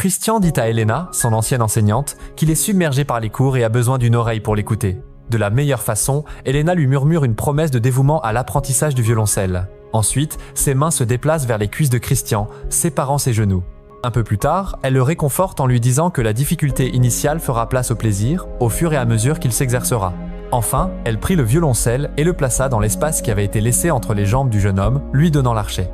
Christian dit à Elena, son ancienne enseignante, qu'il est submergé par les cours et a besoin d'une oreille pour l'écouter. De la meilleure façon, Elena lui murmure une promesse de dévouement à l'apprentissage du violoncelle. Ensuite, ses mains se déplacent vers les cuisses de Christian, séparant ses genoux. Un peu plus tard, elle le réconforte en lui disant que la difficulté initiale fera place au plaisir, au fur et à mesure qu'il s'exercera. Enfin, elle prit le violoncelle et le plaça dans l'espace qui avait été laissé entre les jambes du jeune homme, lui donnant l'archet.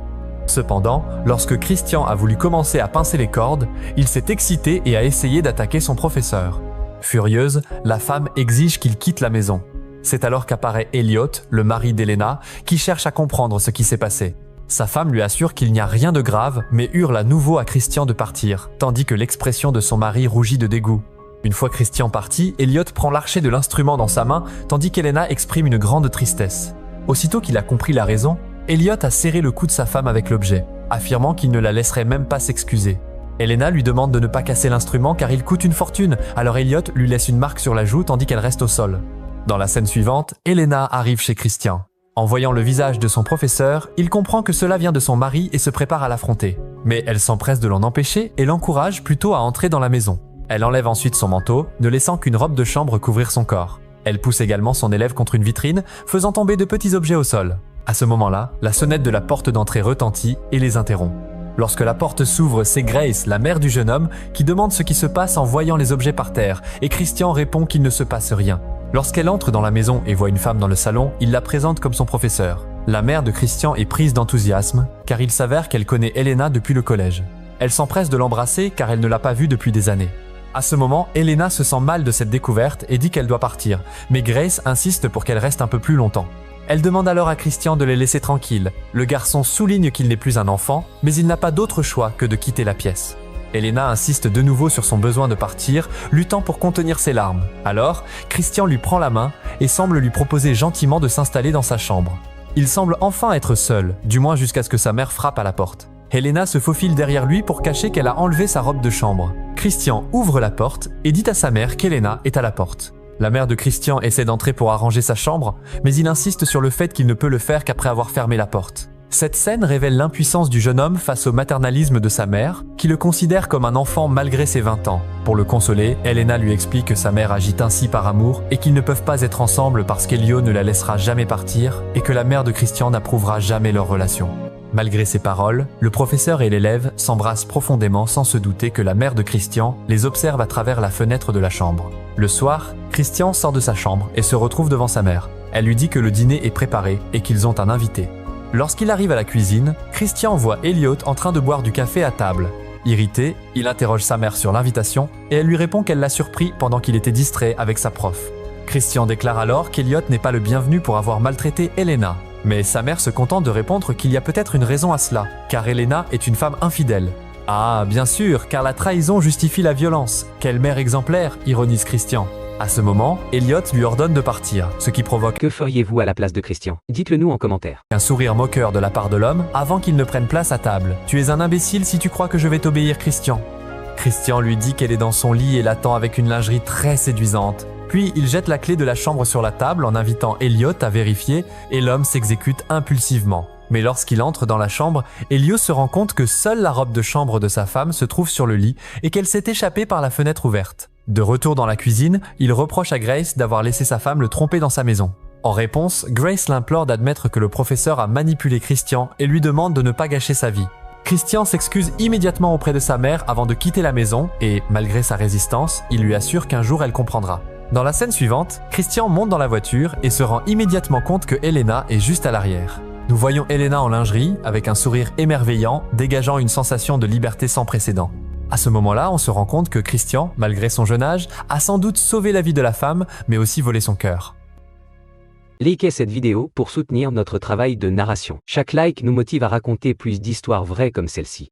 Cependant, lorsque Christian a voulu commencer à pincer les cordes, il s'est excité et a essayé d'attaquer son professeur. Furieuse, la femme exige qu'il quitte la maison. C'est alors qu'apparaît Elliot, le mari d'Elena, qui cherche à comprendre ce qui s'est passé. Sa femme lui assure qu'il n'y a rien de grave, mais hurle à nouveau à Christian de partir, tandis que l'expression de son mari rougit de dégoût. Une fois Christian parti, Elliot prend l'archet de l'instrument dans sa main, tandis qu'Elena exprime une grande tristesse. Aussitôt qu'il a compris la raison, Elliot a serré le cou de sa femme avec l'objet, affirmant qu'il ne la laisserait même pas s'excuser. Elena lui demande de ne pas casser l'instrument car il coûte une fortune, alors Elliot lui laisse une marque sur la joue tandis qu'elle reste au sol. Dans la scène suivante, Elena arrive chez Christian. En voyant le visage de son professeur, il comprend que cela vient de son mari et se prépare à l'affronter. Mais elle s'empresse de l'en empêcher et l'encourage plutôt à entrer dans la maison. Elle enlève ensuite son manteau, ne laissant qu'une robe de chambre couvrir son corps. Elle pousse également son élève contre une vitrine, faisant tomber de petits objets au sol. À ce moment-là, la sonnette de la porte d'entrée retentit et les interrompt. Lorsque la porte s'ouvre, c'est Grace, la mère du jeune homme, qui demande ce qui se passe en voyant les objets par terre, et Christian répond qu'il ne se passe rien. Lorsqu'elle entre dans la maison et voit une femme dans le salon, il la présente comme son professeur. La mère de Christian est prise d'enthousiasme, car il s'avère qu'elle connaît Elena depuis le collège. Elle s'empresse de l'embrasser car elle ne l'a pas vue depuis des années. À ce moment, Elena se sent mal de cette découverte et dit qu'elle doit partir, mais Grace insiste pour qu'elle reste un peu plus longtemps. Elle demande alors à Christian de les laisser tranquilles. Le garçon souligne qu'il n'est plus un enfant, mais il n'a pas d'autre choix que de quitter la pièce. Elena insiste de nouveau sur son besoin de partir, luttant pour contenir ses larmes. Alors, Christian lui prend la main et semble lui proposer gentiment de s'installer dans sa chambre. Il semble enfin être seul, du moins jusqu'à ce que sa mère frappe à la porte. Elena se faufile derrière lui pour cacher qu'elle a enlevé sa robe de chambre. Christian ouvre la porte et dit à sa mère qu'Elena est à la porte. La mère de Christian essaie d'entrer pour arranger sa chambre, mais il insiste sur le fait qu'il ne peut le faire qu'après avoir fermé la porte. Cette scène révèle l'impuissance du jeune homme face au maternalisme de sa mère, qui le considère comme un enfant malgré ses 20 ans. Pour le consoler, Elena lui explique que sa mère agit ainsi par amour et qu'ils ne peuvent pas être ensemble parce qu'Elio ne la laissera jamais partir et que la mère de Christian n'approuvera jamais leur relation. Malgré ces paroles, le professeur et l'élève s'embrassent profondément sans se douter que la mère de Christian les observe à travers la fenêtre de la chambre. Le soir, Christian sort de sa chambre et se retrouve devant sa mère. Elle lui dit que le dîner est préparé et qu'ils ont un invité. Lorsqu'il arrive à la cuisine, Christian voit Elliot en train de boire du café à table. Irrité, il interroge sa mère sur l'invitation et elle lui répond qu'elle l'a surpris pendant qu'il était distrait avec sa prof. Christian déclare alors qu'Elliot n'est pas le bienvenu pour avoir maltraité Elena. Mais sa mère se contente de répondre qu'il y a peut-être une raison à cela, car Elena est une femme infidèle. Ah, bien sûr, car la trahison justifie la violence. Quelle mère exemplaire, ironise Christian. À ce moment, Elliot lui ordonne de partir, ce qui provoque Que feriez-vous à la place de Christian? Dites-le nous en commentaire. un sourire moqueur de la part de l'homme avant qu'il ne prenne place à table. Tu es un imbécile si tu crois que je vais t'obéir, Christian. Christian lui dit qu'elle est dans son lit et l'attend avec une lingerie très séduisante. Puis il jette la clé de la chambre sur la table en invitant Elliot à vérifier et l'homme s'exécute impulsivement. Mais lorsqu'il entre dans la chambre, Elliot se rend compte que seule la robe de chambre de sa femme se trouve sur le lit et qu'elle s'est échappée par la fenêtre ouverte. De retour dans la cuisine, il reproche à Grace d'avoir laissé sa femme le tromper dans sa maison. En réponse, Grace l'implore d'admettre que le professeur a manipulé Christian et lui demande de ne pas gâcher sa vie. Christian s'excuse immédiatement auprès de sa mère avant de quitter la maison et, malgré sa résistance, il lui assure qu'un jour elle comprendra. Dans la scène suivante, Christian monte dans la voiture et se rend immédiatement compte que Elena est juste à l'arrière. Nous voyons Elena en lingerie, avec un sourire émerveillant, dégageant une sensation de liberté sans précédent. À ce moment-là, on se rend compte que Christian, malgré son jeune âge, a sans doute sauvé la vie de la femme, mais aussi volé son cœur. Likez cette vidéo pour soutenir notre travail de narration. Chaque like nous motive à raconter plus d'histoires vraies comme celle-ci.